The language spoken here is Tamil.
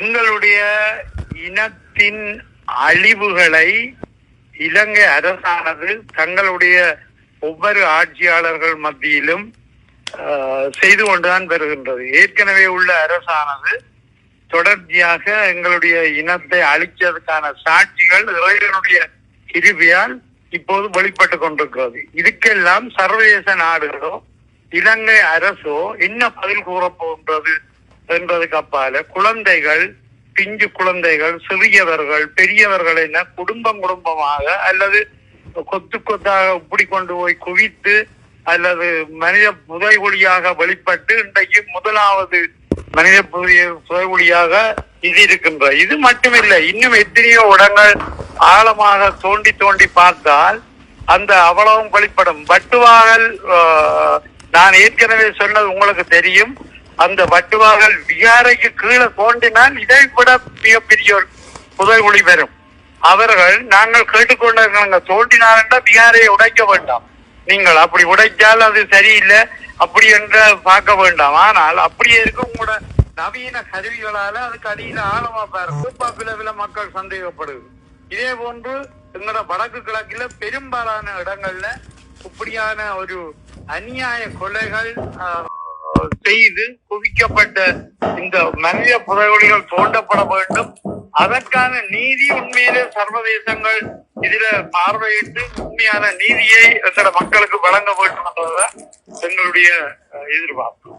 எங்களுடைய இனத்தின் அழிவுகளை இலங்கை அரசானது தங்களுடைய ஒவ்வொரு ஆட்சியாளர்கள் மத்தியிலும் செய்து கொண்டுதான் வருகின்றது. ஏற்கனவே உள்ள அரசானது தொடர்ச்சியாக எங்களுடைய இனத்தை அழிச்சதுக்கான சாட்சிகள் இறைவனுடைய கிருபையால் இப்போது வெளிப்பட்டு கொண்டிருக்கிறது. இதுக்கெல்லாம் சர்வதேச நாடுகளோ இலங்கை அரசோ என்ன பதில் கூறப்போகின்றது என்பதுக்கு அப்பால குழந்தைகள், பிஞ்சு குழந்தைகள், சிறியவர்கள், பெரியவர்கள் என குடும்பமாக அல்லது கொத்து கொத்தாக இப்படி கொண்டு போய் குவித்து அல்லது மனித புதைகுழியாக வெளிப்பட்டு இன்றைக்கு முதலாவது மனித புதைகுழியாக இது இருக்கின்ற. இது மட்டுமில்லை, இன்னும் எத்தனையோ இடங்கள் ஆழமாக தோண்டி தோண்டி பார்த்தால் அந்த அவ்வளவும் வெளிப்படும். வட்டுவாகல் நான் ஏற்கனவே சொன்னது உங்களுக்கு தெரியும். அந்த வட்டுவாகல் விகாரைக்கு கீழே தோண்டினால் இதை விட மிகப்பெரிய புதைகுழி வரும். அவர்கள் நாங்கள் கேட்டுக்கொண்ட தோண்டினார்னா விகாரையை உடைக்க வேண்டாம், நீங்கள் அப்படி உடைச்சால் அது சரியில்லை அப்படி என்று பார்க்க வேண்டாம். ஆனால் அப்படியே இருக்கு உங்களோட நவீன கருவிகளால அதுக்கு அடியில ஆழமா பாருங்க மக்கள் சந்தேகப்படுது. இதே போன்று எங்களோட வடக்கு கிழக்குல பெரும்பாலான இடங்கள்ல இப்படியான ஒரு அநியாய கொலைகள் செய்து குவிக்கப்பட்ட இந்த மனித புதைகுழிகள் தோண்டப்பட வேண்டும். அதற்கான நீதி உண்மையிலே சர்வதேசங்கள் இதுல பார்வையிட்டு உண்மையான நீதியை எங்களோட மக்களுக்கு வழங்க வேண்டும் என்றதுதான் எங்களுடைய எதிர்பார்ப்பு.